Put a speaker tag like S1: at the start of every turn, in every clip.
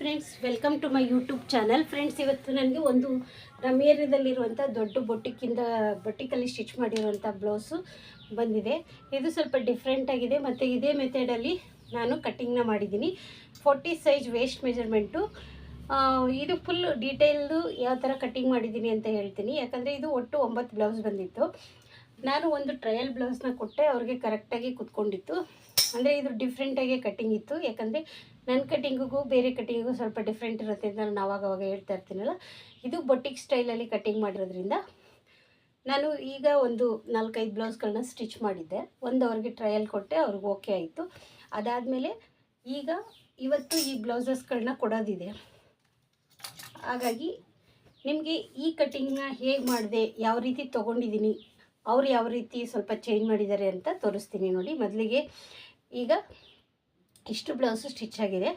S1: Friends, welcome to my YouTube channel. Friends, ಇವತ್ತು ನನಗೆ ಒಂದು ರಮೇರಿಯದಲ್ಲಿರುವಂಥ ದೊಡ್ಡ ಬೊಟ್ಟಿಕಲ್ಲಿ ಸ್ಟಿಚ್ ಮಾಡಿರುವಂಥ ಬ್ಲೌಸು ಬಂದಿದೆ. ಇದು ಸ್ವಲ್ಪ ಡಿಫ್ರೆಂಟ್ ಆಗಿದೆ ಮತ್ತು ಇದೇ ಮೆಥಡಲ್ಲಿ ನಾನು ಕಟ್ಟಿಂಗ್ನ ಮಾಡಿದ್ದೀನಿ. 40 ಸೈಜ್ ವೇಸ್ಟ್ ಮೆಜರ್ಮೆಂಟು. ಇದು ಫುಲ್ ಡೀಟೇಲ್ಡು ಯಾವ ಥರ ಕಟ್ಟಿಂಗ್ ಮಾಡಿದ್ದೀನಿ ಅಂತ ಹೇಳ್ತೀನಿ. ಯಾಕಂದರೆ ಇದು ಒಟ್ಟು 9 ಬ್ಲೌಸ್ ಬಂದಿತ್ತು. ನಾನು ಒಂದು ಟ್ರಯಲ್ ಬ್ಲೌಸ್ನ ಕೊಟ್ಟೆ, ಅವ್ರಿಗೆ ಕರೆಕ್ಟಾಗಿ ಕುತ್ಕೊಂಡಿತ್ತು. ಅಂದರೆ ಇದು ಡಿಫ್ರೆಂಟಾಗಿ ಕಟ್ಟಿಂಗ್ ಇತ್ತು. ಯಾಕಂದರೆ ನನ್ನ ಕಟ್ಟಿಂಗಿಗೂ ಬೇರೆ ಕಟ್ಟಿಂಗಿಗೂ ಸ್ವಲ್ಪ ಡಿಫ್ರೆಂಟ್ ಇರುತ್ತೆ ಅಂತ ನಾನು ಆವಾಗ ಹೇಳ್ತಾ ಇರ್ತೀನಲ್ಲ. ಇದು ಬೊಟಿಕ್ ಸ್ಟೈಲಲ್ಲಿ ಕಟ್ಟಿಂಗ್ ಮಾಡಿರೋದ್ರಿಂದ ನಾನು ಈಗ ಒಂದು 4-5 ಬ್ಲೌಸ್ಗಳನ್ನ ಸ್ಟಿಚ್ ಮಾಡಿದ್ದೆ. ಒಂದು ಅವ್ರಿಗೆ ಟ್ರಯಲ್ ಕೊಟ್ಟೆ, ಅವ್ರಿಗೆ ಓಕೆ ಆಯಿತು. ಅದಾದಮೇಲೆ ಇವತ್ತು ಈ ಬ್ಲೌಸಸ್ಗಳನ್ನ ಕೊಡೋದಿದೆ. ಹಾಗಾಗಿ ನಿಮಗೆ ಈ ಕಟ್ಟಿಂಗ್ನ ಹೇಗೆ ಮಾಡಿದೆ, ಯಾವ ರೀತಿ ತೊಗೊಂಡಿದ್ದೀನಿ, ಅವ್ರು ಯಾವ ರೀತಿ ಸ್ವಲ್ಪ ಚೇಂಜ್ ಮಾಡಿದ್ದಾರೆ ಅಂತ ತೋರಿಸ್ತೀನಿ. ನೋಡಿ, ಮೊದಲಿಗೆ ಈಗ ಇಷ್ಟು ಬ್ಲೌಸು ಸ್ಟಿಚ್ ಆಗಿದೆ.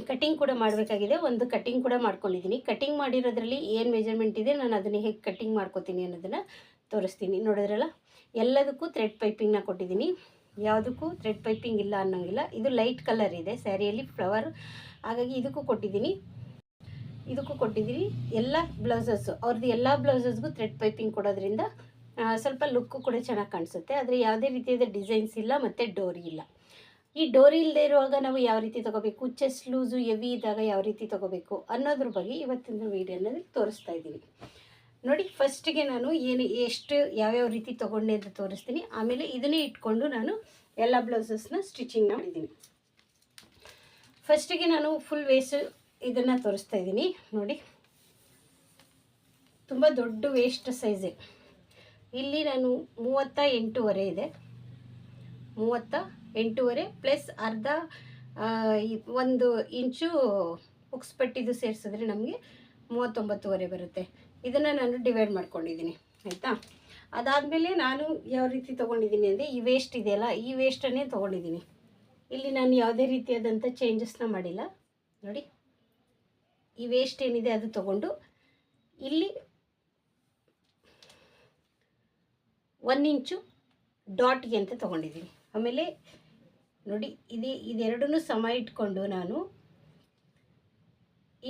S1: ಕಟ್ಟಿಂಗ್ ಕೂಡ ಮಾಡಬೇಕಾಗಿದೆ. ಒಂದು ಕಟ್ಟಿಂಗ್ ಕೂಡ ಮಾಡ್ಕೊಂಡಿದ್ದೀನಿ. ಕಟ್ಟಿಂಗ್ ಮಾಡಿರೋದ್ರಲ್ಲಿ ಏನು ಮೆಜರ್ಮೆಂಟ್ ಇದೆ, ನಾನು ಅದನ್ನು ಹೇಗೆ ಕಟ್ಟಿಂಗ್ ಮಾಡ್ಕೋತೀನಿ ಅನ್ನೋದನ್ನು ತೋರಿಸ್ತೀನಿ. ನೋಡಿದ್ರಲ್ಲ, ಎಲ್ಲದಕ್ಕೂ ಥ್ರೆಡ್ ಪೈಪಿಂಗ್ನ ಕೊಟ್ಟಿದ್ದೀನಿ. ಯಾವುದಕ್ಕೂ ಥ್ರೆಡ್ ಪೈಪಿಂಗ್ ಇಲ್ಲ ಅನ್ನೋಂಗಿಲ್ಲ. ಇದು ಲೈಟ್ ಕಲರ್ ಇದೆ ಸ್ಯಾರಿಯಲ್ಲಿ, ಫ್ಲವರ್. ಹಾಗಾಗಿ ಇದಕ್ಕೂ ಕೊಟ್ಟಿದ್ದೀನಿ. ಎಲ್ಲ ಬ್ಲೌಸಸ್ಸು ಅವ್ರದ್ದು ಎಲ್ಲ ಬ್ಲೌಸಸ್ಗೂ ಥ್ರೆಡ್ ಪೈಪಿಂಗ್ ಕೊಡೋದ್ರಿಂದ ಸ್ವಲ್ಪ ಲುಕ್ಕು ಕೂಡ ಚೆನ್ನಾಗಿ ಕಾಣಿಸುತ್ತೆ. ಆದರೆ ಯಾವುದೇ ರೀತಿಯಾದ ಡಿಸೈನ್ಸ್ ಇಲ್ಲ ಮತ್ತು ಡೋರಿ ಇಲ್ಲ. ಈ ಡೋರಿ ಇಲ್ಲದೆ ಇರುವಾಗ ನಾವು ಯಾವ ರೀತಿ ತೊಗೋಬೇಕು, ಚೆಸ್ಟ್ ಲೂಸು ಹೆವಿ ಇದ್ದಾಗ ಯಾವ ರೀತಿ ತೊಗೋಬೇಕು ಅನ್ನೋದ್ರ ಬಗ್ಗೆ ಇವತ್ತಿನ ವೀಡಿಯೋನಲ್ಲಿ ತೋರಿಸ್ತಾ ಇದ್ದೀನಿ. ನೋಡಿ, ಫಸ್ಟಿಗೆ ನಾನು ಎಷ್ಟು ಯಾವ್ಯಾವ ರೀತಿ ತೊಗೊಂಡೆ ಅಂತ ತೋರಿಸ್ತೀನಿ. ಆಮೇಲೆ ಇದನ್ನೇ ಇಟ್ಕೊಂಡು ನಾನು ಎಲ್ಲ ಬ್ಲೌಸಸ್ನ ಸ್ಟಿಚಿಂಗ್ ಮಾಡಿದ್ದೀನಿ. ಫಸ್ಟಿಗೆ ನಾನು ಫುಲ್ ವೇಸ್ಟ್ ಇದನ್ನು ತೋರಿಸ್ತಾ ಇದ್ದೀನಿ. ನೋಡಿ, ತುಂಬ ದೊಡ್ಡ ವೇಸ್ಟ್ ಸೈಜೆ. ಇಲ್ಲಿ ನಾನು 38.5 ಇದೆ. 38.5 ಪ್ಲಸ್ ಅರ್ಧ 1 ಇಂಚು ಉಕ್ಸ್ ಪಟ್ಟಿದು ಸೇರಿಸಿದ್ರೆ ನಮಗೆ 39.5 ಬರುತ್ತೆ. ಇದನ್ನು ನಾನು ಡಿವೈಡ್ ಮಾಡ್ಕೊಂಡಿದ್ದೀನಿ, ಆಯಿತಾ. ಅದಾದಮೇಲೆ ನಾನು ಯಾವ ರೀತಿ ತೊಗೊಂಡಿದ್ದೀನಿ ಅಂದರೆ, ಈ ವೇಸ್ಟ್ ಇದೆಯಲ್ಲ, ಈ ವೇಸ್ಟನ್ನೇ ತೊಗೊಂಡಿದ್ದೀನಿ. ಇಲ್ಲಿ ನಾನು ಯಾವುದೇ ರೀತಿಯಾದಂಥ ಚೇಂಜಸ್ನ ಮಾಡಿಲ್ಲ. ನೋಡಿ, ಈ ವೇಸ್ಟ್ ಏನಿದೆ ಅದು ತೊಗೊಂಡು ಇಲ್ಲಿ 1 ಇಂಚು ಡಾಟ್ಗೆ ಅಂತ ತೊಗೊಂಡಿದ್ದೀನಿ. ಆಮೇಲೆ ನೋಡಿ, ಇದೆರಡನ್ನೂ ಸಮ ಇಟ್ಕೊಂಡು ನಾನು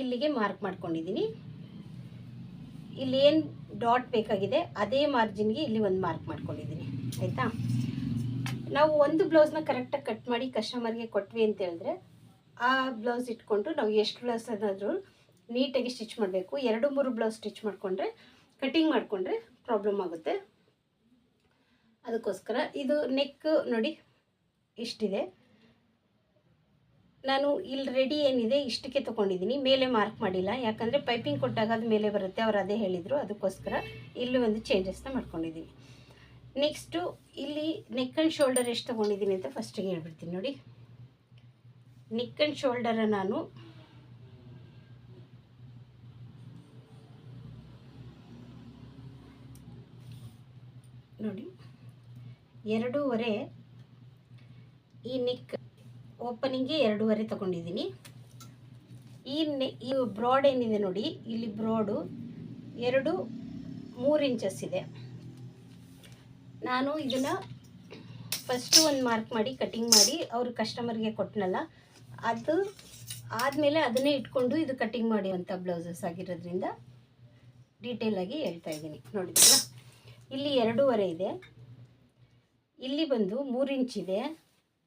S1: ಇಲ್ಲಿಗೆ ಮಾರ್ಕ್ ಮಾಡ್ಕೊಂಡಿದ್ದೀನಿ. ಇಲ್ಲೇನು ಡಾಟ್ ಬೇಕಾಗಿದೆ ಅದೇ ಮಾರ್ಜಿನ್ಗೆ ಇಲ್ಲಿ ಒಂದು ಮಾರ್ಕ್ ಮಾಡ್ಕೊಂಡಿದ್ದೀನಿ, ಆಯಿತಾ. ನಾವು ಒಂದು ಬ್ಲೌಸ್ನ ಕರೆಕ್ಟಾಗಿ ಕಟ್ ಮಾಡಿ ಕಸ್ಟಮರ್ಗೆ ಕೊಟ್ವಿ ಅಂತ ಹೇಳಿದ್ರೆ, ಆ ಬ್ಲೌಸ್ ಇಟ್ಕೊಂಡು ನಾವು ಎಷ್ಟು ಬ್ಲೌಸ್ ಏನಾದರೂ ನೀಟಾಗಿ ಸ್ಟಿಚ್ ಮಾಡಬೇಕು. 2-3 ಬ್ಲೌಸ್ ಸ್ಟಿಚ್ ಮಾಡಿಕೊಂಡ್ರೆ, ಕಟ್ಟಿಂಗ್ ಮಾಡಿಕೊಂಡ್ರೆ ಪ್ರಾಬ್ಲಮ್ ಆಗುತ್ತೆ. ಅದಕ್ಕೋಸ್ಕರ ಇದು ನೆಕ್ ನೋಡಿ ಇಷ್ಟಿದೆ. ನಾನು ಇಲ್ಲಿ ರೆಡಿ ಏನಿದೆ ಇಷ್ಟಕ್ಕೆ ತೊಗೊಂಡಿದ್ದೀನಿ, ಮೇಲೆ ಮಾರ್ಕ್ ಮಾಡಿಲ್ಲ. ಯಾಕಂದರೆ ಪೈಪಿಂಗ್ ಕೊಟ್ಟಾಗ ಅದು ಮೇಲೆ ಬರುತ್ತೆ, ಅವ್ರು ಅದೇ ಹೇಳಿದರು. ಅದಕ್ಕೋಸ್ಕರ ಇಲ್ಲಿ ಒಂದು ಚೇಂಜಸ್ನ ಮಾಡ್ಕೊಂಡಿದ್ದೀನಿ. ನೆಕ್ಸ್ಟು ಇಲ್ಲಿ ನೆಕ್ ಆ್ಯಂಡ್ ಶೋಲ್ಡರ್ ಎಷ್ಟು ತೊಗೊಂಡಿದ್ದೀನಿ ಅಂತ ಫಸ್ಟಿಗೆ ಹೇಳ್ಬಿಡ್ತೀನಿ. ನೋಡಿ, ನೆಕ್ ಆ್ಯಂಡ್ ಶೋಲ್ಡರ ನಾನು ನೋಡಿ 2.5, ಈ ನೆಕ್ ಓಪನಿಂಗ್ಗೆ 2.5 ತೊಗೊಂಡಿದ್ದೀನಿ. ಈ ಬ್ರಾಡ್ ಏನಿದೆ ನೋಡಿ, ಇಲ್ಲಿ ಬ್ರಾಡು 3 ಇಂಚಸ್ ಇದೆ. ನಾನು ಇದನ್ನು ಫಸ್ಟು ಒಂದು ಮಾರ್ಕ್ ಮಾಡಿ ಕಟ್ಟಿಂಗ್ ಮಾಡಿ ಅವ್ರ ಕಸ್ಟಮರ್ಗೆ ಕೊಟ್ಟನಲ್ಲ, ಅದು ಆದಮೇಲೆ ಅದನ್ನೇ ಇಟ್ಕೊಂಡು ಇದು ಕಟ್ಟಿಂಗ್ ಮಾಡಿರುವಂಥ ಬ್ಲೌಸಸ್ ಆಗಿರೋದ್ರಿಂದ ಡೀಟೇಲಾಗಿ ಹೇಳ್ತಾ ಇದ್ದೀನಿ. ನೋಡಿದ್ರಲ್ಲ, ಇಲ್ಲಿ 2.5 ಇದೆ, ಇಲ್ಲಿ ಬಂದು 3 ಇಂಚಿದೆ.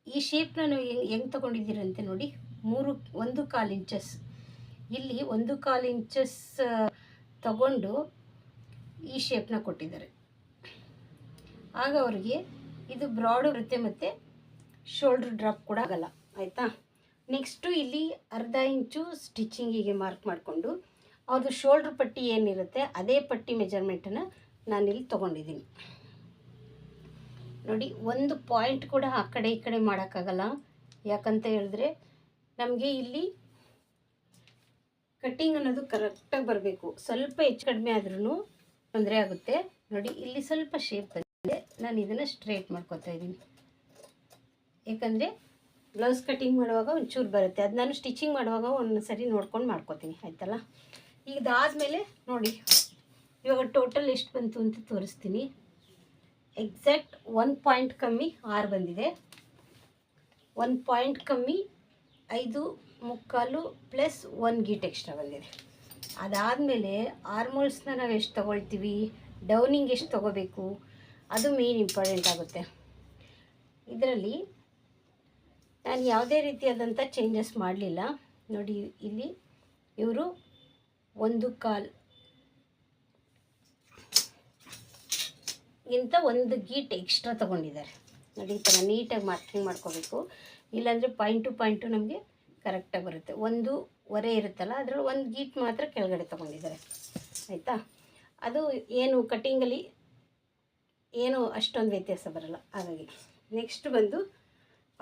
S1: ಈ ಶೇಪ್ನ ನಾವು ಹೆಂಗೆ ತೊಗೊಂಡಿದ್ದೀರಂತೆ ನೋಡಿ, 1.25 ಇಂಚಸ್, ಇಲ್ಲಿ 1.25 ಇಂಚಸ್ ತಗೊಂಡು ಈ ಶೇಪ್ನ ಕೊಟ್ಟಿದ್ದಾರೆ. ಆಗ ಅವ್ರಿಗೆ ಇದು ಬ್ರಾಡ್ ಇರುತ್ತೆ ಮತ್ತು ಶೋಲ್ಡ್ರ್ ಡ್ರಾಪ್ ಕೂಡ ಆಗಲ್ಲ, ಆಯಿತಾ. ನೆಕ್ಸ್ಟು ಇಲ್ಲಿ 1/2 ಇಂಚು ಸ್ಟಿಚಿಂಗಿಗೆ ಮಾರ್ಕ್ ಮಾಡಿಕೊಂಡು ಅವ್ರದ್ದು ಶೋಲ್ಡ್ರ್ ಪಟ್ಟಿ ಏನಿರುತ್ತೆ ಅದೇ ಪಟ್ಟಿ ಮೆಜರ್ಮೆಂಟನ್ನು ನಾನಿಲ್ಲಿ ತೊಗೊಂಡಿದ್ದೀನಿ. ನೋಡಿ, ಒಂದು ಪಾಯಿಂಟ್ ಕೂಡ ಆ ಕಡೆ ಈ ಕಡೆ ಮಾಡೋಕ್ಕಾಗಲ್ಲ. ಯಾಕಂತ ಹೇಳಿದ್ರೆ ನಮಗೆ ಇಲ್ಲಿ ಕಟ್ಟಿಂಗ್ ಅನ್ನೋದು ಕರೆಕ್ಟಾಗಿ ಬರಬೇಕು. ಸ್ವಲ್ಪ ಹೆಚ್ಚು ಕಡಿಮೆ ಆದ್ರೂ ತೊಂದರೆ ಆಗುತ್ತೆ. ನೋಡಿ, ಇಲ್ಲಿ ಸ್ವಲ್ಪ ಶೇಪ್ ಬಂದಿದೆ, ನಾನು ಇದನ್ನು ಸ್ಟ್ರೇಟ್ ಮಾಡ್ಕೊತಾ ಇದ್ದೀನಿ. ಯಾಕಂದರೆ ಬ್ಲೌಸ್ ಕಟ್ಟಿಂಗ್ ಮಾಡುವಾಗ ಒಂಚೂರು ಬರುತ್ತೆ, ಅದು ನಾನು ಸ್ಟಿಚಿಂಗ್ ಮಾಡುವಾಗ ಒಂದು ಸರಿ ನೋಡ್ಕೊಂಡು ಮಾಡ್ಕೋತೀನಿ, ಆಯ್ತಲ್ಲ. ಇದಾದಮೇಲೆ ನೋಡಿ, ಇವಾಗ ಟೋಟಲ್ ಎಷ್ಟು ಬಂತು ಅಂತ ತೋರಿಸ್ತೀನಿ. ಎಕ್ಸಾಕ್ಟ್ 1 ಪಾಯಿಂಟ್ ಕಮ್ಮಿ 6 ಬಂದಿದೆ. 1 ಪಾಯಿಂಟ್ ಕಮ್ಮಿ 5 ಮುಕ್ಕಾಲು ಪ್ಲಸ್ 1 ಗೀಟ್ ಎಕ್ಸ್ಟ್ರಾ ಬಂದಿದೆ. ಅದಾದಮೇಲೆ ಆರ್ಮೋಲ್ಸ್ನ ನಾವು ಎಷ್ಟು ತೊಗೊಳ್ತೀವಿ, ಡೌನಿಂಗ್ ಎಷ್ಟು ತೊಗೋಬೇಕು, ಅದು ಮೇನ್ ಇಂಪಾರ್ಟೆಂಟ್ ಆಗುತ್ತೆ. ಇದರಲ್ಲಿ ನಾನು ಯಾವುದೇ ರೀತಿಯಾದಂಥ ಚೇಂಜಸ್ ಮಾಡಲಿಲ್ಲ. ನೋಡಿ, ಇಲ್ಲಿ ಇವರು 1/4 ಗಿಂತ 1 ಗೀಟ್ ಎಕ್ಸ್ಟ್ರಾ ತೊಗೊಂಡಿದ್ದಾರೆ. ನೋಡಿ, ಈ ಥರ ನೀಟಾಗಿ ಮಾರ್ಕಿಂಗ್ ಮಾಡ್ಕೋಬೇಕು, ಇಲ್ಲಾಂದರೆ ಪಾಯಿಂಟು ನಮಗೆ ಕರೆಕ್ಟಾಗಿ ಬರುತ್ತೆ. 1.25 ಇರುತ್ತಲ್ಲ, ಅದರಲ್ಲಿ 1 ಗೀಟ್ ಮಾತ್ರ ಕೆಳಗಡೆ ತೊಗೊಂಡಿದ್ದಾರೆ. ಆಯಿತಾ? ಅದು ಏನು ಕಟ್ಟಿಂಗಲ್ಲಿ ಏನು ಅಷ್ಟೊಂದು ವ್ಯತ್ಯಾಸ ಬರಲ್ಲ. ಹಾಗಾಗಿ ನೆಕ್ಸ್ಟ್ ಬಂದು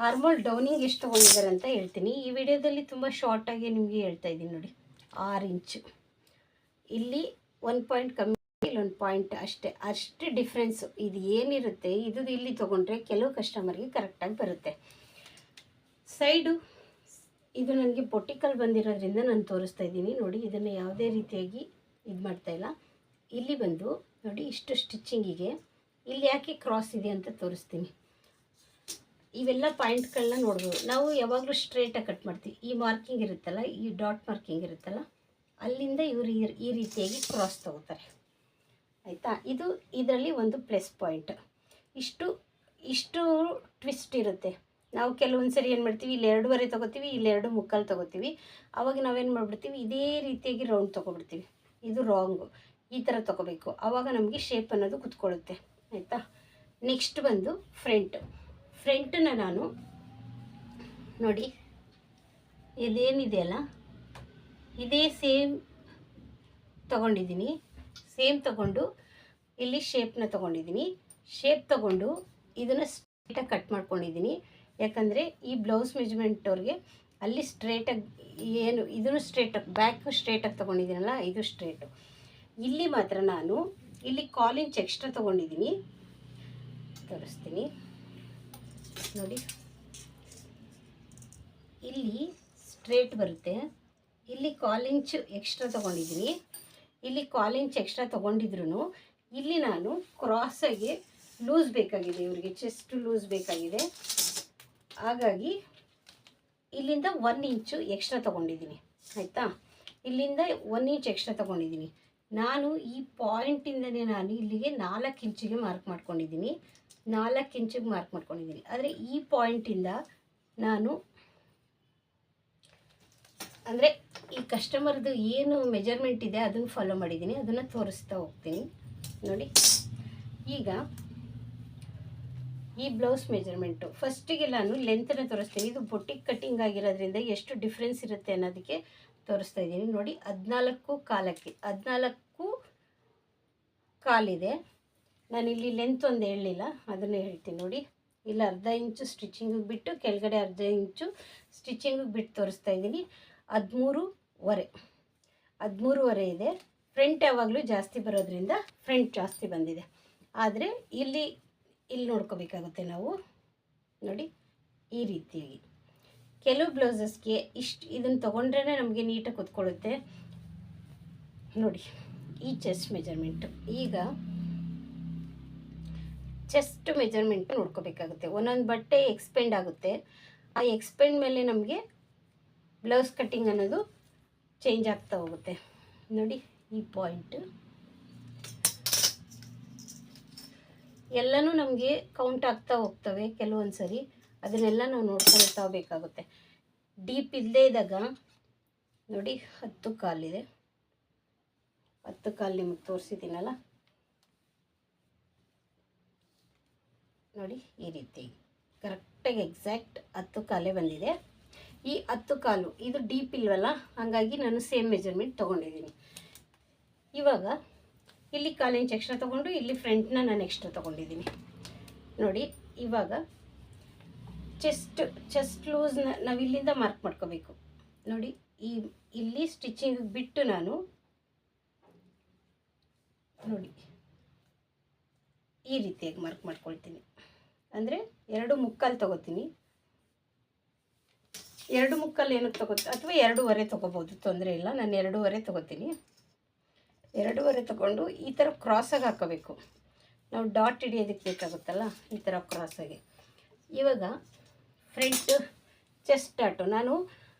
S1: ಆರ್ಮೋಲ್ ಡೌನಿಂಗ್ ಎಷ್ಟು ತೊಗೊಂಡಿದ್ದಾರೆ ಅಂತ ಹೇಳ್ತೀನಿ. ಈ ವಿಡಿಯೋದಲ್ಲಿ ತುಂಬ ಶಾರ್ಟಾಗಿ ನಿಮಗೆ ಹೇಳ್ತಾ ಇದ್ದೀನಿ. ನೋಡಿ, 6 ಇಂಚು, ಇಲ್ಲಿ 1 ಪಾಯಿಂಟ್ ಕಮ್ಮಿ, ಇಲ್ಲಿ 1 ಪಾಯಿಂಟ್ ಅಷ್ಟೇ ಡಿಫ್ರೆನ್ಸು. ಇದು ಏನಿರುತ್ತೆ ಇದು ಇಲ್ಲಿ ತೊಗೊಂಡ್ರೆ ಕೆಲವು ಕಸ್ಟಮರ್ಗೆ ಕರೆಕ್ಟಾಗಿ ಬರುತ್ತೆ. ಸೈಡು ಇದು ನನಗೆ ಪೊಟಿಕಲ್ ಬಂದಿರೋದ್ರಿಂದ ನಾನು ತೋರಿಸ್ತಾ ಇದ್ದೀನಿ. ನೋಡಿ, ಇದನ್ನು ಯಾವುದೇ ರೀತಿಯಾಗಿ ಇದು ಮಾಡ್ತಾಯಿಲ್ಲ. ಇಲ್ಲಿ ಬಂದು ನೋಡಿ, ಇಷ್ಟು ಸ್ಟಿಚ್ಚಿಂಗಿಗೆ ಇಲ್ಲಿ ಯಾಕೆ ಕ್ರಾಸ್ ಇದೆ ಅಂತ ತೋರಿಸ್ತೀನಿ. ಇವೆಲ್ಲ ಪಾಯಿಂಟ್ಗಳನ್ನ ನೋಡ್ಬೋದು. ನಾವು ಯಾವಾಗಲೂ ಸ್ಟ್ರೇಟಾಗಿ ಕಟ್ ಮಾಡ್ತೀವಿ. ಈ ಮಾರ್ಕಿಂಗ್ ಇರುತ್ತಲ್ಲ, ಈ ಡಾಟ್ ಮಾರ್ಕಿಂಗ್ ಇರುತ್ತಲ್ಲ, ಅಲ್ಲಿಂದ ಇವರು ಈ ರೀತಿಯಾಗಿ ಕ್ರಾಸ್ ತೊಗೋತಾರೆ. ಆಯಿತಾ? ಇದು ಇದರಲ್ಲಿ ಒಂದು ಪ್ಲಸ್ ಪಾಯಿಂಟ್. ಇಷ್ಟು ಟ್ವಿಸ್ಟ್ ಇರುತ್ತೆ. ನಾವು ಕೆಲವೊಂದು ಸರಿ ಏನು ಮಾಡ್ತೀವಿ, ಇಲ್ಲಿ 2.25 ತೊಗೋತೀವಿ, ಇಲ್ಲಿ 2.25 ತೊಗೋತೀವಿ. ಆವಾಗ ನಾವೇನು ಮಾಡಿಬಿಡ್ತೀವಿ, ಇದೇ ರೀತಿಯಾಗಿ ರೌಂಡ್ ತೊಗೊಬಿಡ್ತೀವಿ. ಇದು ರಾಂಗು. ಈ ಥರ ತೊಗೋಬೇಕು. ಆವಾಗ ನಮಗೆ ಶೇಪ್ ಅನ್ನೋದು ಕುತ್ಕೊಳ್ಳುತ್ತೆ. ಆಯಿತಾ? ನೆಕ್ಸ್ಟ್ ಬಂದು ಫ್ರಂಟನ್ನ ನಾನು ನೋಡಿ, ಇದೇನಿದೆಯಲ್ಲ ಇದೇ ಸೇಮ್ ತೊಗೊಂಡಿದ್ದೀನಿ. ಸೇಮ್ ತೊಗೊಂಡು ಇಲ್ಲಿ ಶೇಪ್ನ ತೊಗೊಂಡಿದ್ದೀನಿ. ಶೇಪ್ ತೊಗೊಂಡು ಇದನ್ನು ಸ್ಟ್ರೇಟಾಗಿ ಕಟ್ ಮಾಡ್ಕೊಂಡಿದ್ದೀನಿ. ಯಾಕಂದರೆ ಈ ಬ್ಲೌಸ್ ಮೆಜರ್ಮೆಂಟ್ ಅವ್ರಿಗೆ ಅಲ್ಲಿ ಸ್ಟ್ರೇಟಾಗಿ ಏನು ಇದನ್ನು ಸ್ಟ್ರೇಟಾಗಿ ಬ್ಯಾಕ್ ಸ್ಟ್ರೇಟಾಗಿ ತೊಗೊಂಡಿದ್ದೀನಲ್ಲ, ಇದು ಸ್ಟ್ರೇಟು. ಇಲ್ಲಿ ಮಾತ್ರ ನಾನು ಇಲ್ಲಿ 1/4 ಇಂಚ್ ಎಕ್ಸ್ಟ್ರಾ ತೊಗೊಂಡಿದ್ದೀನಿ. ತೋರಿಸ್ತೀನಿ ನೋಡಿ, ಇಲ್ಲಿ ಸ್ಟ್ರೇಟ್ ಬರುತ್ತೆ. ಇಲ್ಲಿ 1/4 ಇಂಚ್ ಎಕ್ಸ್ಟ್ರಾ ತೊಗೊಂಡಿದ್ದೀನಿ. ಇಲ್ಲಿ 1/4 ಇಂಚ್ ಎಕ್ಸ್ಟ್ರಾ ತೊಗೊಂಡಿದ್ರು ಇಲ್ಲಿ ನಾನು ಕ್ರಾಸಾಗಿ ಲೂಸ್ ಬೇಕಾಗಿದೆ, ಇವರಿಗೆ ಚೆಸ್ಟ್ ಲೂಸ್ ಬೇಕಾಗಿದೆ. ಹಾಗಾಗಿ ಇಲ್ಲಿಂದ 1 ಇಂಚು ಎಕ್ಸ್ಟ್ರಾ ತೊಗೊಂಡಿದ್ದೀನಿ. ಆಯಿತಾ? ಇಲ್ಲಿಂದ 1 ಇಂಚ್ ಎಕ್ಸ್ಟ್ರಾ ತೊಗೊಂಡಿದ್ದೀನಿ. ನಾನು ಈ ಪಾಯಿಂಟಿಂದನೇ ನಾನು ಇಲ್ಲಿಗೆ 4 ಇಂಚಿಗೆ ಮಾರ್ಕ್ ಮಾಡ್ಕೊಂಡಿದ್ದೀನಿ. 4 ಇಂಚಿಗೆ ಮಾರ್ಕ್ ಮಾಡ್ಕೊಂಡಿದ್ದೀನಿ. ಆದರೆ ಈ ಪಾಯಿಂಟಿಂದ ನಾನು ಅಂದರೆ ಈ ಕಸ್ಟಮರ್ದು ಏನು ಮೆಜರ್ಮೆಂಟ್ ಇದೆ ಅದನ್ನು ಫಾಲೋ ಮಾಡಿದ್ದೀನಿ. ಅದನ್ನು ತೋರಿಸ್ತಾ ಹೋಗ್ತೀನಿ. ನೋಡಿ, ಈಗ ಈ ಬ್ಲೌಸ್ ಮೆಜರ್ಮೆಂಟು ಫಸ್ಟಿಗೆ ನಾನು ಲೆಂತನ್ನು ತೋರಿಸ್ತೀನಿ. ಇದು ಬೊಟಿಕ್ ಕಟ್ಟಿಂಗ್ ಆಗಿರೋದ್ರಿಂದ ಎಷ್ಟು ಡಿಫ್ರೆನ್ಸ್ ಇರುತ್ತೆ ಅನ್ನೋದಕ್ಕೆ ತೋರಿಸ್ತಾ ಇದ್ದೀನಿ. ನೋಡಿ, 14.25 ಇದೆ. ನಾನಿಲ್ಲಿ ಲೆಂತ್ ಒಂದು ಹೇಳಲಿಲ್ಲ, ಅದನ್ನೇ ಹೇಳ್ತೀನಿ. ನೋಡಿ, ಇಲ್ಲಿ 1/2 ಇಂಚು ಸ್ಟಿಚಿಂಗಿಗೆ ಬಿಟ್ಟು ಕೆಳಗಡೆ 1/2 ಇಂಚು ಸ್ಟಿಚಿಂಗಿಗೆ ಬಿಟ್ಟು ತೋರಿಸ್ತಾ ಇದ್ದೀನಿ. 13.25 ಇದೆ. ಫ್ರಂಟ್ ಯಾವಾಗಲೂ ಜಾಸ್ತಿ ಬರೋದ್ರಿಂದ ಫ್ರಂಟ್ ಜಾಸ್ತಿ ಬಂದಿದೆ. ಆದರೆ ಇಲ್ಲಿ ನೋಡ್ಕೋಬೇಕಾಗುತ್ತೆ ನಾವು. ನೋಡಿ, ಈ ರೀತಿಯಾಗಿ ಕೆಲವು ಬ್ಲೌಸಸ್ಗೆ ಇದನ್ನು ತೊಗೊಂಡ್ರೇ ನಮಗೆ ನೀಟಾಗಿ ಕೂತ್ಕೊಳ್ಳುತ್ತೆ. ನೋಡಿ, ಈ ಚೆಸ್ಟ್ ಮೆಜರ್ಮೆಂಟು. ಈಗ ಚೆಸ್ಟ್ ಮೆಜರ್ಮೆಂಟ್ ನೋಡ್ಕೋಬೇಕಾಗುತ್ತೆ. ಒಂದೊಂದು ಬಟ್ಟೆ ಎಕ್ಸ್ಪೆಂಡ್ ಆಗುತ್ತೆ. ಆ ಎಕ್ಸ್ಪೆಂಡ್ ಮೇಲೆ ನಮಗೆ ಬ್ಲೌಸ್ ಕಟ್ಟಿಂಗ್ ಅನ್ನೋದು ಚೇಂಜ್ ಆಗ್ತಾ ಹೋಗುತ್ತೆ. ನೋಡಿ, ಈ ಪಾಯಿಂಟು ಎಲ್ಲನೂ ನಮಗೆ ಕೌಂಟ್ ಆಗ್ತಾ ಹೋಗ್ತವೆ. ಕೆಲವೊಂದು ಸರಿ ಅದನ್ನೆಲ್ಲ ನಾವು ನೋಡ್ಕೊಳ್ತಾ ಬೇಕಾಗುತ್ತೆ. ಡೀಪ್ ಇಲ್ಲದೇ ಇದ್ದಾಗ ನೋಡಿ, 10.25 ಇದೆ. 10.25 ನಿಮಗೆ ತೋರಿಸಿದ್ದೀನಲ್ಲ. ನೋಡಿ, ಈ ರೀತಿ ಕರೆಕ್ಟಾಗಿ ಎಕ್ಸಾಕ್ಟ್ 10.25 ಬಂದಿದೆ. ಈ 10.25 ಇದು ಡೀಪ್ ಇಲ್ವಲ್ಲ, ಹಾಗಾಗಿ ನಾನು ಸೇಮ್ ಮೆಜರ್ಮೆಂಟ್ ತೊಗೊಂಡಿದ್ದೀನಿ. ಇವಾಗ ಇಲ್ಲಿ 1/4 ಇಂಚ್ ಎಕ್ಸ್ಟ್ರಾ ತೊಗೊಂಡು ಇಲ್ಲಿ ಫ್ರಂಟ್ನ ನಾನು ಎಕ್ಸ್ಟ್ರಾ ತೊಗೊಂಡಿದ್ದೀನಿ. ನೋಡಿ, ಇವಾಗ ಚೆಸ್ಟ್ ಲೂಸ್ನ ನಾವು ಇಲ್ಲಿಂದ ಮಾರ್ಕ್ ಮಾಡ್ಕೋಬೇಕು. ನೋಡಿ, ಇಲ್ಲಿ ಸ್ಟಿಚಿಂಗ್ ಬಿಟ್ಟು ನಾನು ನೋಡಿ ಈ ರೀತಿಯಾಗಿ ಮಾರ್ಕ್ ಮಾಡ್ಕೊಳ್ತೀನಿ. ಅಂದರೆ 2.25 ತೊಗೋತೀನಿ. 2.25 ಏನಕ್ಕೆ ತೊಗೋತೀನಿ, ಅಥವಾ 2.25 ತೊಗೋಬೋದು, ತೊಂದರೆ ಇಲ್ಲ. ನಾನು 2.25 ತೊಗೋತೀನಿ. 2.25 ತೊಗೊಂಡು ಈ ಥರ ಕ್ರಾಸಾಗಿ ಹಾಕೋಬೇಕು. ನಾವು ಡಾಟ್ ಹಿಡಿಯೋದಕ್ಕೆ ಬೇಕಾಗುತ್ತಲ್ಲ, ಈ ಥರ ಕ್ರಾಸಾಗಿ. ಇವಾಗ ಫ್ರಂಟ್ ಚೆಸ್ಟ್ ಡಾಟು ನಾನು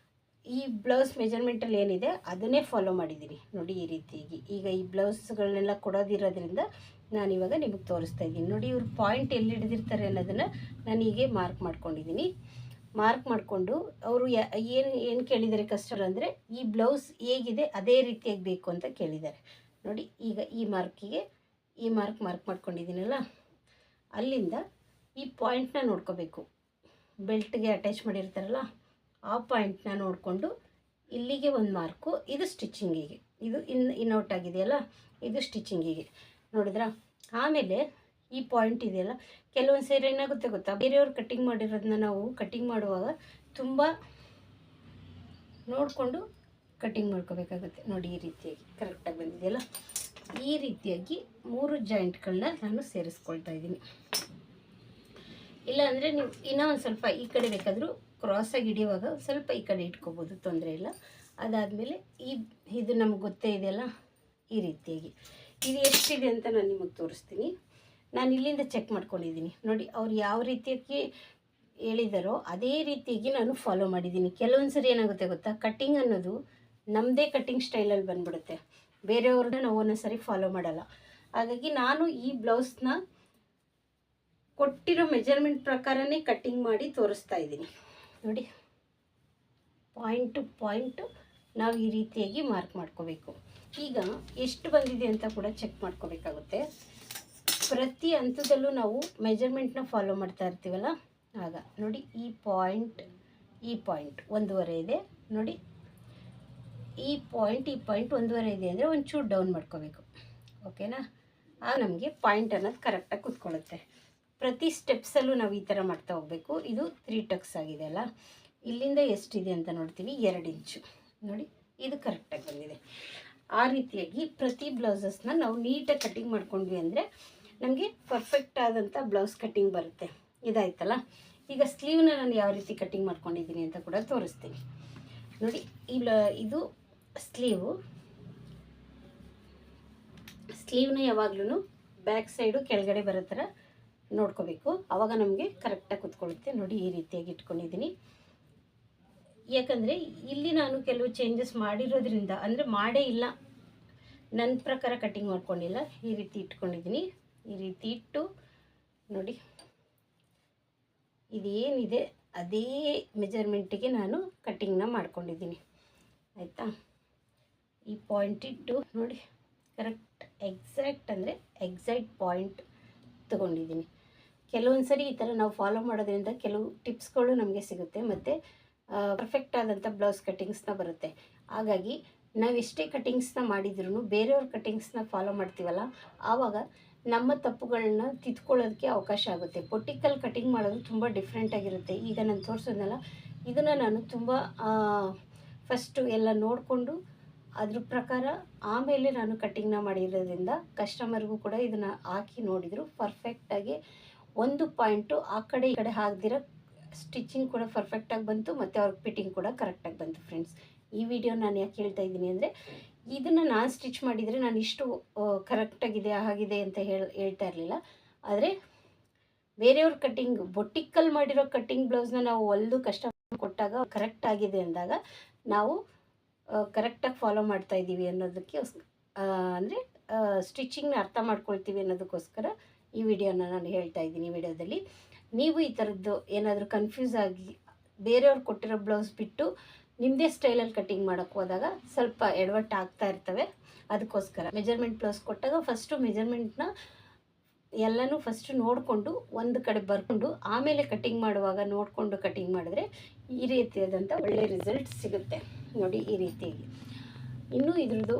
S1: ಈ ಬ್ಲೌಸ್ ಮೆಜರ್ಮೆಂಟಲ್ಲಿ ಏನಿದೆ ಅದನ್ನೇ ಫಾಲೋ ಮಾಡಿದ್ದೀನಿ ನೋಡಿ ಈ ರೀತಿಯಾಗಿ. ಈಗ ಈ ಬ್ಲೌಸ್ಗಳನ್ನೆಲ್ಲ ಕೊಡೋದಿರೋದ್ರಿಂದ ನಾನಿವಾಗ ನಿಮಗೆ ತೋರಿಸ್ತಾ ಇದ್ದೀನಿ ನೋಡಿ. ಇವ್ರು ಪಾಯಿಂಟ್ ಎಲ್ಲಿ ಹಿಡಿದಿರ್ತಾರೆ ಅನ್ನೋದನ್ನು ನಾನು ಹೀಗೆ ಮಾರ್ಕ್ ಮಾಡ್ಕೊಂಡಿದ್ದೀನಿ. ಮಾರ್ಕ್ ಮಾಡಿಕೊಂಡು ಅವರು ಏನು ಕೇಳಿದ್ದಾರೆ ಕಸ್ಟಮರ್ ಅಂದರೆ ಈ ಬ್ಲೌಸ್ ಹೇಗಿದೆ ಅದೇ ರೀತಿಯಾಗಿ ಬೇಕು ಅಂತ ಕೇಳಿದ್ದಾರೆ ನೋಡಿ. ಈಗ ಈ ಮಾರ್ಕ್ ಮಾಡ್ಕೊಂಡಿದ್ದೀನಲ್ಲ, ಅಲ್ಲಿಂದ ಈ ಪಾಯಿಂಟ್ನ ನೋಡ್ಕೋಬೇಕು. ಬೆಲ್ಟ್ಗೆ ಅಟ್ಯಾಚ್ ಮಾಡಿರ್ತಾರಲ್ಲ ಆ ಪಾಯಿಂಟ್ನ ನೋಡಿಕೊಂಡು ಇಲ್ಲಿಗೆ ಒಂದು ಮಾರ್ಕು, ಇದು ಸ್ಟಿಚಿಂಗಿಗೆ, ಇದು ಇನ್ಔಟ್ ಆಗಿದೆಯಲ್ಲ ಇದು ಸ್ಟಿಚಿಂಗಿಗೆ ನೋಡಿದ್ರಾ. ಆಮೇಲೆ ಈ ಪಾಯಿಂಟ್ ಇದೆಯಲ್ಲ, ಕೆಲವೊಂದು ಸೇರಿ ಏನಾಗುತ್ತೆ ಗೊತ್ತಾ, ಬೇರೆಯವ್ರು ಕಟ್ಟಿಂಗ್ ಮಾಡಿರೋದನ್ನ ನಾವು ಕಟ್ಟಿಂಗ್ ಮಾಡುವಾಗ ತುಂಬ ನೋಡಿಕೊಂಡು ಕಟ್ಟಿಂಗ್ ಮಾಡ್ಕೋಬೇಕಾಗುತ್ತೆ ನೋಡಿ. ಈ ರೀತಿಯಾಗಿ ಕರೆಕ್ಟಾಗಿ ಬಂದಿದೆಯಲ್ಲ, ಈ ರೀತಿಯಾಗಿ 3 ಜಾಯಿಂಟ್ಗಳನ್ನ ನಾನು ಸೇರಿಸ್ಕೊಳ್ತಾ ಇದ್ದೀನಿ. ಇಲ್ಲಾಂದರೆ ನೀವು ಇನ್ನೂ ಒಂದು ಸ್ವಲ್ಪ ಈ ಕಡೆ ಬೇಕಾದರೂ ಕ್ರಾಸಾಗಿ ಹಿಡಿಯುವಾಗ ಸ್ವಲ್ಪ ಈ ಕಡೆ ಇಟ್ಕೋಬೋದು, ತೊಂದರೆ ಇಲ್ಲ. ಅದಾದಮೇಲೆ ಇದು ನಮಗೆ ಗೊತ್ತೇ ಇದೆಯಲ್ಲ, ಈ ರೀತಿಯಾಗಿ ಇದು ಎಷ್ಟಿದೆ ಅಂತ ನಾನು ನಿಮಗೆ ತೋರಿಸ್ತೀನಿ. ನಾನು ಇಲ್ಲಿಂದ ಚೆಕ್ ಮಾಡ್ಕೊಂಡಿದ್ದೀನಿ ನೋಡಿ. ಅವ್ರು ಯಾವ ರೀತಿಯಾಗಿ ಹೇಳಿದಾರೋ ಅದೇ ರೀತಿಯಾಗಿ ನಾನು ಫಾಲೋ ಮಾಡಿದ್ದೀನಿ. ಕೆಲವೊಂದು ಸರಿ ಏನಾಗುತ್ತೆ ಗೊತ್ತಾ, ಕಟ್ಟಿಂಗ್ ಅನ್ನೋದು ನಮ್ಮದೇ ಕಟ್ಟಿಂಗ್ ಸ್ಟೈಲಲ್ಲಿ ಬಂದ್ಬಿಡುತ್ತೆ, ಬೇರೆಯವ್ರನ್ನ ನಾವು ಒಂದೊಂದು ಸರಿ ಫಾಲೋ ಮಾಡಲ್ಲ. ಹಾಗಾಗಿ ನಾನು ಈ ಬ್ಲೌಸ್ನ ಕೊಟ್ಟಿರೋ ಮೆಜರ್ಮೆಂಟ್ ಪ್ರಕಾರನೇ ಕಟ್ಟಿಂಗ್ ಮಾಡಿ ತೋರಿಸ್ತಾ ಇದ್ದೀನಿ ನೋಡಿ. ಪಾಯಿಂಟ್ ಟು ಪಾಯಿಂಟು ನಾವು ಈ ರೀತಿಯಾಗಿ ಮಾರ್ಕ್ ಮಾಡ್ಕೋಬೇಕು. ಈಗ ಎಷ್ಟು ಬಂದಿದೆ ಅಂತ ಕೂಡ ಚೆಕ್ ಮಾಡ್ಕೋಬೇಕಾಗುತ್ತೆ. ಪ್ರತಿ ಹಂತದಲ್ಲೂ ನಾವು ಮೆಜರ್ಮೆಂಟ್ನ ಫಾಲೋ ಮಾಡ್ತಾ ಇರ್ತೀವಲ್ಲ, ಆಗ ನೋಡಿ ಈ ಪಾಯಿಂಟ್ 1.5 ಇದೆ ನೋಡಿ. ಈ ಪಾಯಿಂಟ್ 1.5 ಇದೆ ಅಂದರೆ ಒಂಚೂರು ಡೌನ್ ಮಾಡ್ಕೋಬೇಕು, ಓಕೆನಾ. ಆಗ ನಮಗೆ ಪಾಯಿಂಟ್ ಅನ್ನೋದು ಕರೆಕ್ಟಾಗಿ ಕೂತ್ಕೊಳ್ಳುತ್ತೆ. ಪ್ರತಿ ಸ್ಟೆಪ್ಸಲ್ಲೂ ನಾವು ಈ ಥರ ಮಾಡ್ತಾ ಹೋಗಬೇಕು. ಇದು 3 ಟಕ್ಸ್ ಆಗಿದೆ ಅಲ್ಲ, ಇಲ್ಲಿಂದ ಎಷ್ಟಿದೆ ಅಂತ ನೋಡ್ತೀವಿ, 2 ಇಂಚು ನೋಡಿ, ಇದು ಕರೆಕ್ಟಾಗಿ ಬಂದಿದೆ. ಆ ರೀತಿಯಾಗಿ ಪ್ರತಿ ಬ್ಲೌಸಸ್ನ ನಾವು ನೀಟಾಗಿ ಕಟ್ಟಿಂಗ್ ಮಾಡ್ಕೊಂಡ್ವಿ ಅಂದರೆ ನಮಗೆ ಪರ್ಫೆಕ್ಟ್ ಆದಂಥ ಬ್ಲೌಸ್ ಕಟ್ಟಿಂಗ್ ಬರುತ್ತೆ. ಇದಾಯ್ತಲ್ಲ, ಈಗ ಸ್ಲೀವ್ನ ನಾನು ಯಾವ ರೀತಿ ಕಟ್ಟಿಂಗ್ ಮಾಡ್ಕೊಂಡಿದ್ದೀನಿ ಅಂತ ಕೂಡ ತೋರಿಸ್ತೀನಿ ನೋಡಿ. ಇದು ಸ್ಲೀವ್ನ ಯಾವಾಗ್ಲೂ ಬ್ಯಾಕ್ ಸೈಡು ಕೆಳಗಡೆ ಬರೋ ಥರ ನೋಡ್ಕೋಬೇಕು, ಆವಾಗ ನಮಗೆ ಕರೆಕ್ಟಾಗಿ ಕೂತ್ಕೊಳ್ಳುತ್ತೆ ನೋಡಿ. ಈ ರೀತಿಯಾಗಿ ಇಟ್ಕೊಂಡಿದ್ದೀನಿ. ಯಾಕಂದರೆ ಇಲ್ಲಿ ನಾನು ಕೆಲವು ಚೇಂಜಸ್ ಮಾಡಿರೋದ್ರಿಂದ, ಅಂದರೆ ಮಾಡೇ ಇಲ್ಲ, ನನ್ನ ಪ್ರಕಾರ ಕಟ್ಟಿಂಗ್ ಮಾಡ್ಕೊಂಡಿಲ್ಲ, ಈ ರೀತಿ ಇಟ್ಕೊಂಡಿದ್ದೀನಿ. ಈ ರೀತಿ ಇಟ್ಟು ನೋಡಿ, ಇದೇನಿದೆ ಅದೇ ಮೆಜರ್ಮೆಂಟಿಗೆ ನಾನು ಕಟ್ಟಿಂಗ್ನ ಮಾಡ್ಕೊಂಡಿದ್ದೀನಿ ಆಯಿತಾ. ಈ ಪಾಯಿಂಟ್ ಇಟ್ಟು ನೋಡಿ, ಕರೆಕ್ಟ್ ಎಕ್ಸಾಕ್ಟ್ ಅಂದರೆ ಎಕ್ಸಾಕ್ಟ್ ಪಾಯಿಂಟ್ ತೊಗೊಂಡಿದ್ದೀನಿ. ಕೆಲವೊಂದು ಸರಿ ಈ ಥರ ನಾವು ಫಾಲೋ ಮಾಡೋದ್ರಿಂದ ಕೆಲವು ಟಿಪ್ಸ್ಗಳು ನಮಗೆ ಸಿಗುತ್ತೆ, ಮತ್ತು ಪರ್ಫೆಕ್ಟ್ ಆದಂಥ ಬ್ಲೌಸ್ ಕಟ್ಟಿಂಗ್ಸ್ನ ಬರುತ್ತೆ. ಹಾಗಾಗಿ ನಾವು ಎಷ್ಟೇ ಕಟ್ಟಿಂಗ್ಸ್ನ ಮಾಡಿದ್ರೂ ಬೇರೆಯವ್ರ ಕಟ್ಟಿಂಗ್ಸ್ನ ಫಾಲೋ ಮಾಡ್ತೀವಲ್ಲ, ಆವಾಗ ನಮ್ಮ ತಪ್ಪುಗಳನ್ನ ತಿದ್ಕೊಳ್ಳೋದಕ್ಕೆ ಅವಕಾಶ ಆಗುತ್ತೆ. ಬೊಟಿಕಲ್ ಕಟ್ಟಿಂಗ್ ಮಾಡೋದು ತುಂಬ ಡಿಫ್ರೆಂಟಾಗಿರುತ್ತೆ. ಈಗ ನಾನು ತೋರಿಸೋದ್ನಲ್ಲ, ಇದನ್ನು ನಾನು ತುಂಬ ಫಸ್ಟು ಎಲ್ಲ ನೋಡಿಕೊಂಡು ಅದ್ರ ಪ್ರಕಾರ ಆಮೇಲೆ ನಾನು ಕಟ್ಟಿಂಗ್ನ ಮಾಡಿರೋದ್ರಿಂದ ಕಸ್ಟಮರ್ಗೂ ಕೂಡ ಇದನ್ನು ಹಾಕಿ ನೋಡಿದರು, ಪರ್ಫೆಕ್ಟಾಗಿ ಒಂದು ಪಾಯಿಂಟು ಆ ಕಡೆ ಈ ಕಡೆ ಹಾಕ್ದಿರೋ ಸ್ಟಿಚಿಂಗ್ ಕೂಡ ಪರ್ಫೆಕ್ಟಾಗಿ ಬಂತು, ಮತ್ತು ಅವ್ರಿಗೆ ಫಿಟ್ಟಿಂಗ್ ಕೂಡ ಕರೆಕ್ಟಾಗಿ ಬಂತು. ಫ್ರೆಂಡ್ಸ್, ಈ ವಿಡಿಯೋ ನಾನು ಯಾಕೆ ಹೇಳ್ತಾ ಇದ್ದೀನಿ ಅಂದರೆ, ಇದನ್ನು ನಾನು ಸ್ಟಿಚ್ ಮಾಡಿದರೆ ನಾನು ಇಷ್ಟು ಕರೆಕ್ಟಾಗಿದೆ ಆಗಿದೆ ಅಂತ ಹೇಳ್ತಾ ಇರಲಿಲ್ಲ. ಆದರೆ ಬೇರೆಯವ್ರ ಕಟ್ಟಿಂಗ್, ಬೊಟಿಕಲ್ ಮಾಡಿರೋ ಕಟ್ಟಿಂಗ್ ಬ್ಲೌಸ್ನ ನಾವು ಹೊಲಿದು ಕಸ್ಟಮರ್ ಕೊಟ್ಟಾಗ ಕರೆಕ್ಟ್ ಆಗಿದೆ ಅಂದಾಗ ನಾವು ಕರೆಕ್ಟಾಗಿ ಫಾಲೋ ಮಾಡ್ತಾ ಇದ್ದೀವಿ ಅನ್ನೋದಕ್ಕೆ, ಅಂದರೆ ಸ್ಟಿಚಿಂಗ್ನ ಅರ್ಥ ಮಾಡ್ಕೊಳ್ತೀವಿ ಅನ್ನೋದಕ್ಕೋಸ್ಕರ ಈ ವಿಡಿಯೋನ ನಾನು ಹೇಳ್ತಾ ಇದ್ದೀನಿ. ಈ ವಿಡಿಯೋದಲ್ಲಿ ನೀವು ಈ ಥರದ್ದು ಏನಾದರೂ ಕನ್ಫ್ಯೂಸ್ ಆಗಿ ಬೇರೆಯವ್ರು ಕೊಟ್ಟಿರೋ ಬ್ಲೌಸ್ ಬಿಟ್ಟು ನಿಮ್ಮದೇ ಸ್ಟೈಲಲ್ಲಿ ಕಟ್ಟಿಂಗ್ ಮಾಡೋಕ್ಕೆ ಹೋದಾಗ ಸ್ವಲ್ಪ ಎಡವಟ್ಟು ಆಗ್ತಾ ಇರ್ತವೆ. ಅದಕ್ಕೋಸ್ಕರ ಮೆಜರ್ಮೆಂಟ್ ಬ್ಲೌಸ್ ಕೊಟ್ಟಾಗ ಫಸ್ಟು ಮೆಜರ್ಮೆಂಟ್ನ ಎಲ್ಲನೂ ಫಸ್ಟು ನೋಡಿಕೊಂಡು ಒಂದು ಕಡೆ ಬರ್ಕೊಂಡು ಆಮೇಲೆ ಕಟ್ಟಿಂಗ್ ಮಾಡುವಾಗ ನೋಡಿಕೊಂಡು ಕಟ್ಟಿಂಗ್ ಮಾಡಿದ್ರೆ ಈ ರೀತಿಯಾದಂಥ ಒಳ್ಳೆಯ ರಿಸಲ್ಟ್ ಸಿಗುತ್ತೆ ನೋಡಿ. ಈ ರೀತಿಯಾಗಿ ಇನ್ನೂ ಇದ್ರದ್ದು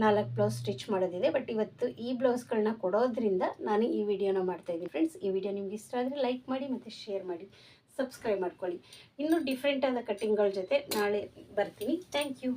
S1: 4 ಬ್ಲೌಸ್ ಸ್ಟಿಚ್ ಮಾಡೋದಿದೆ, ಬಟ್ ಇವತ್ತು ಈ ಬ್ಲೌಸ್ಗಳನ್ನ ಕೊಡೋದ್ರಿಂದ ನಾನು ಈ ವಿಡಿಯೋನ ಮಾಡ್ತಾಯಿದ್ದೀನಿ. ಫ್ರೆಂಡ್ಸ್, ಈ ವಿಡಿಯೋ ನಿಮ್ಗೆ ಇಷ್ಟ ಆದರೆ ಲೈಕ್ ಮಾಡಿ ಮತ್ತು ಶೇರ್ ಮಾಡಿ, ಸಬ್ಸ್ಕ್ರೈಬ್ ಮಾಡ್ಕೊಳ್ಳಿ. ಇನ್ನೂ ಡಿಫ್ರೆಂಟಾದ ಕಟ್ಟಿಂಗ್ಗಳ ಜೊತೆ ನಾಳೆ ಬರ್ತೀನಿ. Thank you.